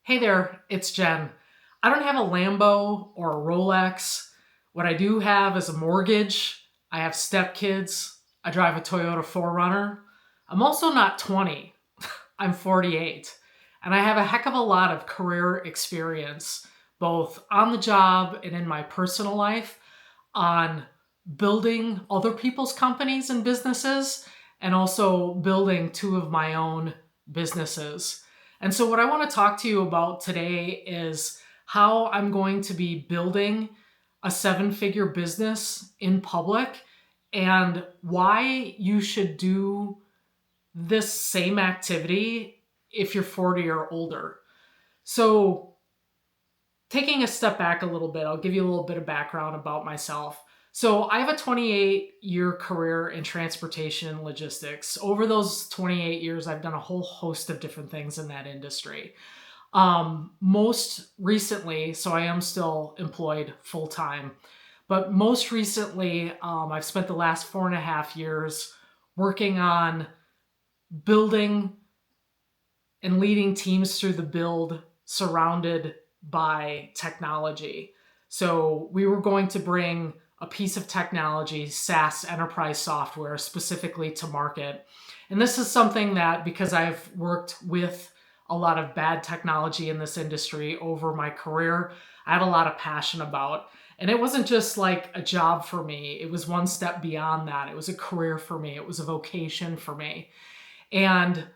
Hey there, it's Jen. I don't have a Lambo or a Rolex. What I do have is a mortgage. I have stepkids. I drive a Toyota 4Runner. I'm also not 20. I'm 48. And I have a heck of a lot of career experience, both on the job and in my personal life, on building other people's companies and businesses, and also building two of my own businesses. And so, what I want to talk to you about today is how I'm going to be building a seven-figure business in public and why you should do this same activity if you're 40 or older. So, taking a step back a little bit, I'll give you a little bit of background about myself. So, I have a 28-year career in transportation and logistics. Over those 28 years, I've done a whole host of different things in that industry. Most recently, so I am still employed full time, but most recently, I've spent the last 4.5 years working on building and leading teams through the build surrounded by technology. So we were going to bring a piece of technology, SaaS enterprise software, specifically to market. And this is something that, because I've worked with a lot of bad technology in this industry over my career, I had a lot of passion about. And it wasn't just like a job for me, it was one step beyond that. It was a career for me, it was a vocation for me. And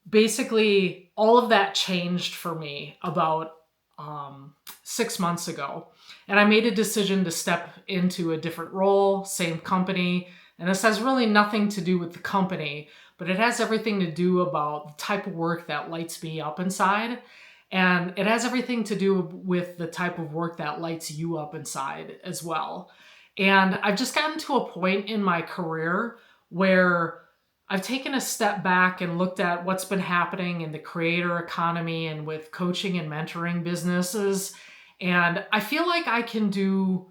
basically, all of that changed for me about 6 months ago. And I made a decision to step into a different role, same company. And this has really nothing to do with the company, but it has everything to do about the type of work that lights me up inside. And it has everything to do with the type of work that lights you up inside as well. And I've just gotten to a point in my career where I've taken a step back and looked at what's been happening in the creator economy and with coaching and mentoring businesses. And I feel like I can do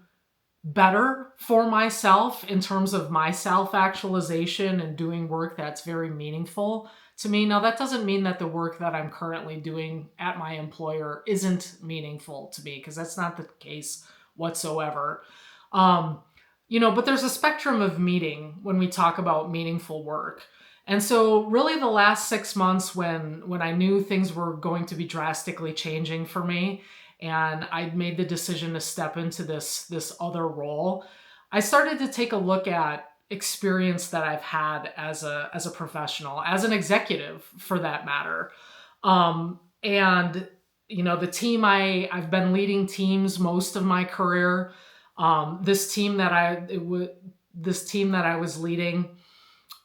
better for myself in terms of my self-actualization and doing work that's very meaningful to me. Now, that doesn't mean that the work that I'm currently doing at my employer isn't meaningful to me, because that's not the case whatsoever. But there's a spectrum of meaning when we talk about meaningful work. And so really the last 6 months when I knew things were going to be drastically changing for me and I'd made the decision to step into this other role, I started to take a look at experience that I've had as a professional, as an executive for that matter. The team I've been leading teams most of my career. This team that I was leading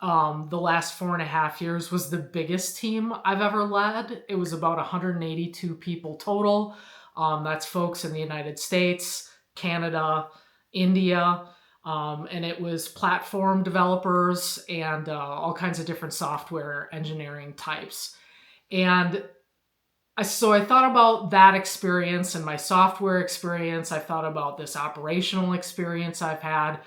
the last 4.5 years was the biggest team I've ever led. It was about 182 people total. That's folks in the United States, Canada, India, and it was platform developers and all kinds of different software engineering types. And so I thought about that experience and my software experience. I thought about this operational experience I've had.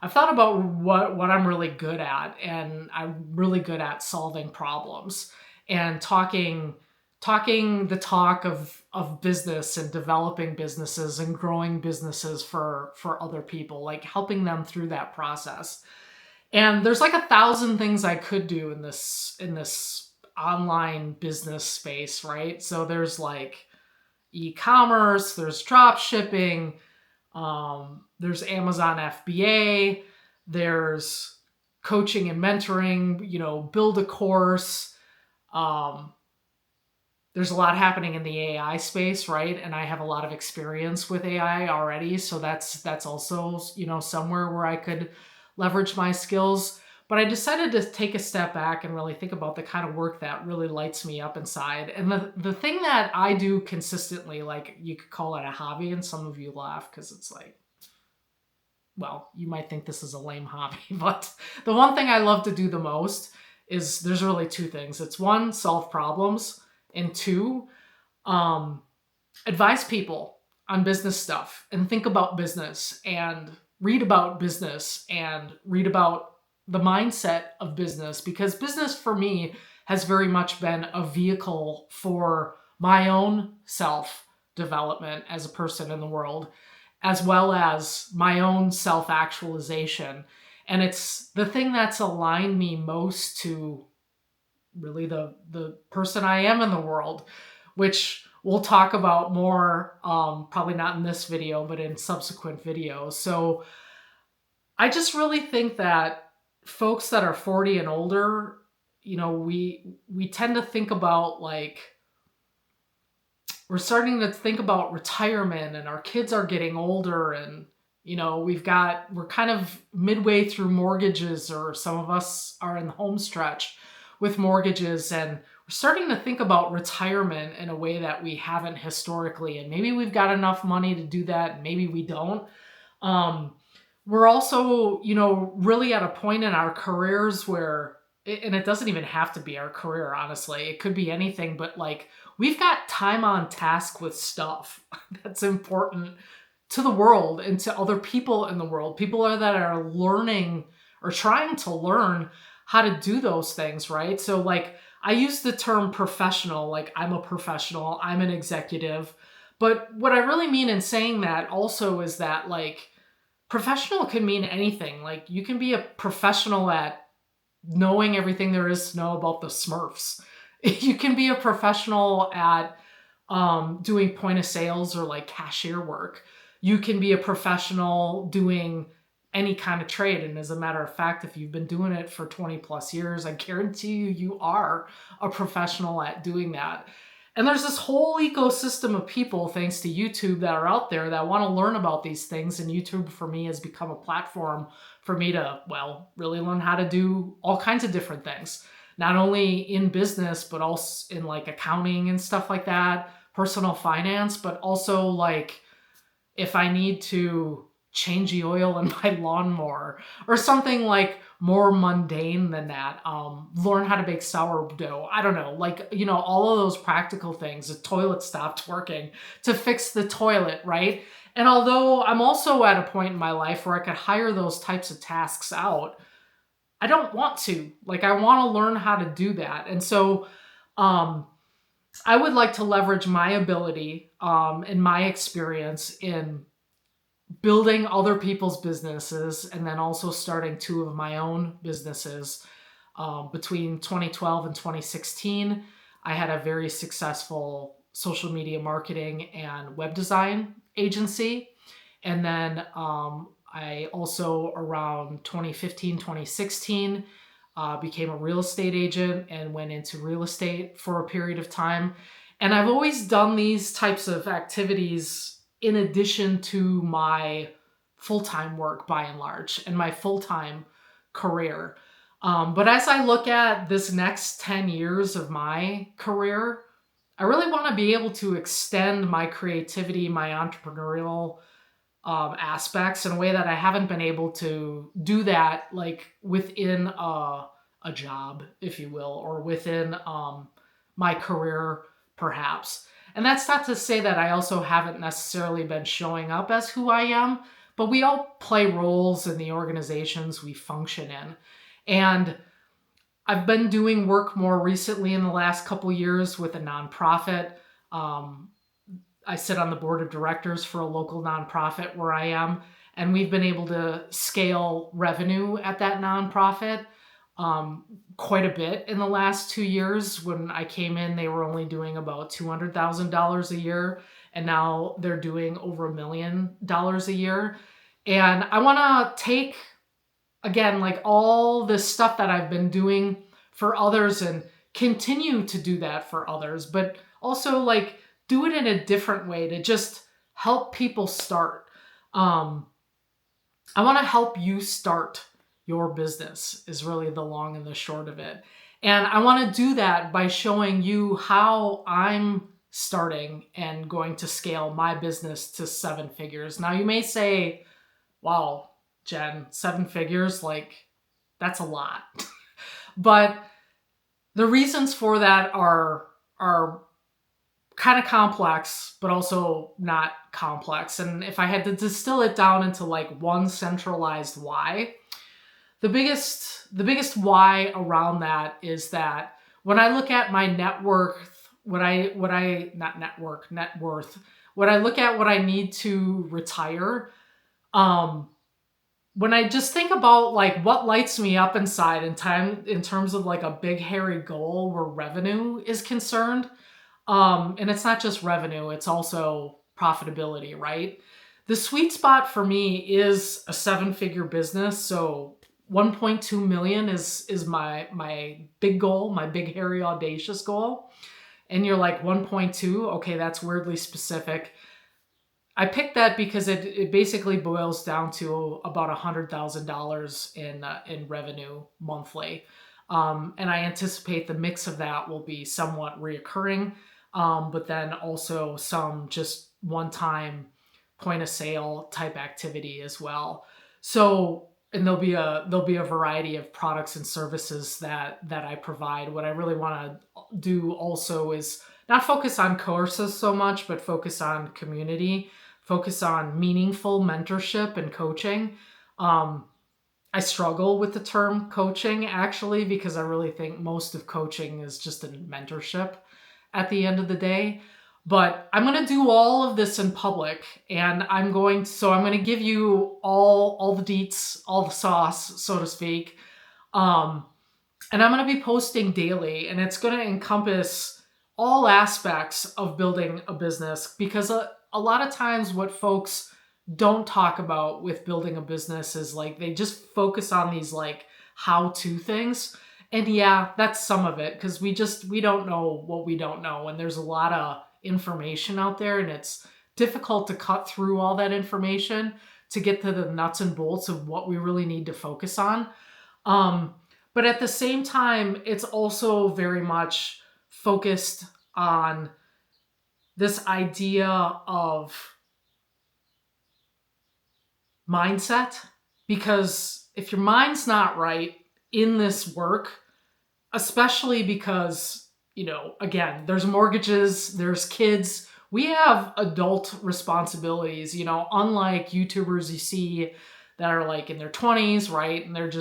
I've thought about what I'm really good at, and I'm really good at solving problems and talking the talk of business and developing businesses and growing businesses for other people, like helping them through that process. And there's like 1,000 things I could do in this online business space, right? So there's like e-commerce, there's drop shipping, there's Amazon FBA, there's coaching and mentoring, build a course. There's a lot happening in the AI space, right? And I have a lot of experience with AI already. So that's also, somewhere where I could leverage my skills. But I decided to take a step back and really think about the kind of work that really lights me up inside. And the thing that I do consistently, like you could call it a hobby, and some of you laugh because it's like, well, you might think this is a lame hobby, but the one thing I love to do the most is there's really two things. It's one, solve problems, and two, advise people on business stuff and think about business and read about business and read about the mindset of business, because business for me has very much been a vehicle for my own self development as a person in the world, as well as my own self actualization. And it's the thing that's aligned me most to really the person I am in the world, which we'll talk about more, probably not in this video, but in subsequent videos. So I just really think that folks that are 40 and older, we tend to think about, like, we're starting to think about retirement, and our kids are getting older, and we're kind of midway through mortgages, or some of us are in the home stretch with mortgages, and we're starting to think about retirement in a way that we haven't historically. And maybe we've got enough money to do that, and maybe we don't. We're also, really at a point in our careers where, and it doesn't even have to be our career, honestly. It could be anything, but like, we've got time on task with stuff that's important to the world and to other people in the world. People that are learning or trying to learn how to do those things, right? So like, I use the term professional, like I'm a professional, I'm an executive. But what I really mean in saying that also is that, like, professional can mean anything. Like, you can be a professional at knowing everything there is to know about the Smurfs. You can be a professional at doing point of sales or like cashier work. You can be a professional doing any kind of trade. And as a matter of fact, if you've been doing it for 20 plus years, I guarantee you are a professional at doing that. And there's this whole ecosystem of people, thanks to YouTube, that are out there that want to learn about these things. And YouTube, for me, has become a platform for me to, well, really learn how to do all kinds of different things. Not only in business, but also in like accounting and stuff like that, personal finance, but also like if I need to change the oil in my lawnmower or something like more mundane than that, learn how to bake sourdough. I don't know, like, all of those practical things. The toilet stopped working, to fix the toilet, right? And although I'm also at a point in my life where I could hire those types of tasks out, I don't want to. Like, I want to learn how to do that. And so I would like to leverage my ability and my experience in building other people's businesses, and then also starting two of my own businesses. Between 2012 and 2016, I had a very successful social media marketing and web design agency. And then I also, around 2015, 2016, became a real estate agent and went into real estate for a period of time. And I've always done these types of activities in addition to my full-time work, by and large, and my full-time career. But as I look at this next 10 years of my career, I really want to be able to extend my creativity, my entrepreneurial aspects in a way that I haven't been able to do that, like within a job, if you will, or within my career, perhaps. And that's not to say that I also haven't necessarily been showing up as who I am, but we all play roles in the organizations we function in. And I've been doing work more recently in the last couple years with a nonprofit. I sit on the board of directors for a local nonprofit where I am, and we've been able to scale revenue at that nonprofit quite a bit in the last 2 years. When I came in, they were only doing about $200,000 a year, and now they're doing over $1 million a year. And I want to take, again, like all this stuff that I've been doing for others and continue to do that for others, but also like do it in a different way to just help people start. I want to help you start your business, is really the long and the short of it. And I want to do that by showing you how I'm starting and going to scale my business to 7 figures. Now you may say, wow, Jen, 7 figures, like that's a lot. But the reasons for that are kind of complex, but also not complex. And if I had to distill it down into like one centralized why, the biggest why around that is that when I look at my net worth not network, net worth, when I look at what I need to retire, um, when I just think about like what lights me up inside in time in terms of like a big hairy goal where revenue is concerned, and it's not just revenue, it's also profitability, right? The sweet spot for me is a seven-figure business. So 1.2 million is my big goal, my big hairy audacious goal. And you're like 1.2, okay, that's weirdly specific. I picked that because it basically boils down to about $100,000 in revenue monthly, and I anticipate the mix of that will be somewhat reoccurring, but then also some just one time point of sale type activity as well. So and there'll be a variety of products and services that I provide. What I really want to do also is not focus on courses so much, but focus on community, focus on meaningful mentorship and coaching. Um, I struggle with the term coaching actually because I really think most of coaching is just a mentorship at the end of the day. But I'm going to do all of this in public, and I'm going to give you all the deets, all the sauce, so to speak. Um, and I'm going to be posting daily, and it's going to encompass all aspects of building a business because a lot of times what folks don't talk about with building a business is like they just focus on these like how-to things. And yeah, that's some of it because we don't know what we don't know, and there's a lot of information out there, and it's difficult to cut through all that information to get to the nuts and bolts of what we really need to focus on. Um, but at the same time, it's also very much focused on this idea of mindset. Because if your mind's not right in this work, especially because, again, there's mortgages, there's kids, we have adult responsibilities, unlike YouTubers you see that are like in their 20s, right? And they're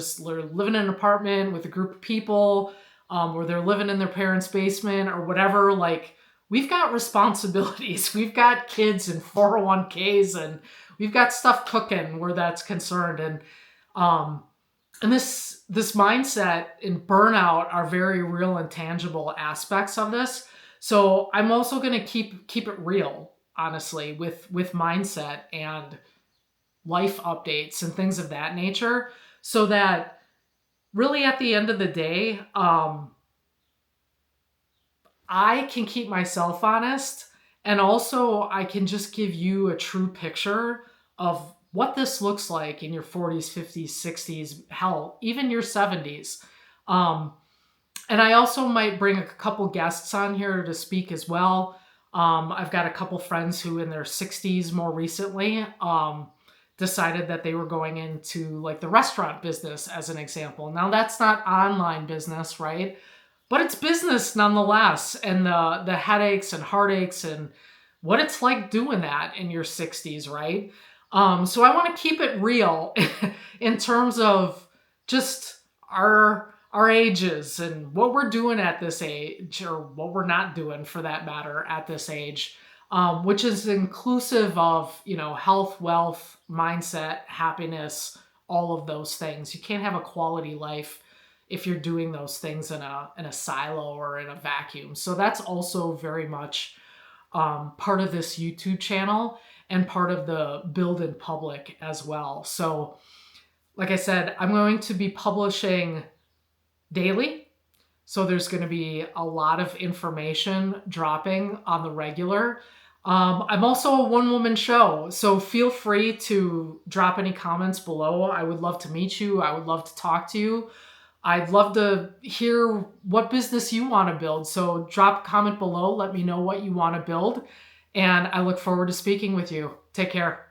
living in an apartment with a group of people, or they're living in their parents' basement or whatever. Like, we've got responsibilities. We've got kids and 401ks, and we've got stuff cooking where that's concerned. And this mindset and burnout are very real and tangible aspects of this. So I'm also going to keep it real, honestly, with mindset and life updates and things of that nature, so that really at the end of the day, I can keep myself honest, and also I can just give you a true picture of what this looks like in your 40s, 50s, 60s, hell, even your 70s. And I also might bring a couple guests on here to speak as well. I've got a couple friends who in their 60s more recently decided that they were going into like the restaurant business as an example. Now that's not online business, right? But it's business nonetheless. And the headaches and heartaches and what it's like doing that in your 60s, right? So I want to keep it real in terms of just our ages and what we're doing at this age, or what we're not doing for that matter at this age, which is inclusive of health, wealth, mindset, happiness, all of those things. You can't have a quality life if you're doing those things in a silo or in a vacuum. So that's also very much part of this YouTube channel and part of the build in public as well. So like I said, I'm going to be publishing daily. So there's going to be a lot of information dropping on the regular. I'm also a one-woman show, so feel free to drop any comments below. I would love to meet you. I would love to talk to you. I'd love to hear what business you want to build. So drop a comment below. Let me know what you want to build. And I look forward to speaking with you. Take care.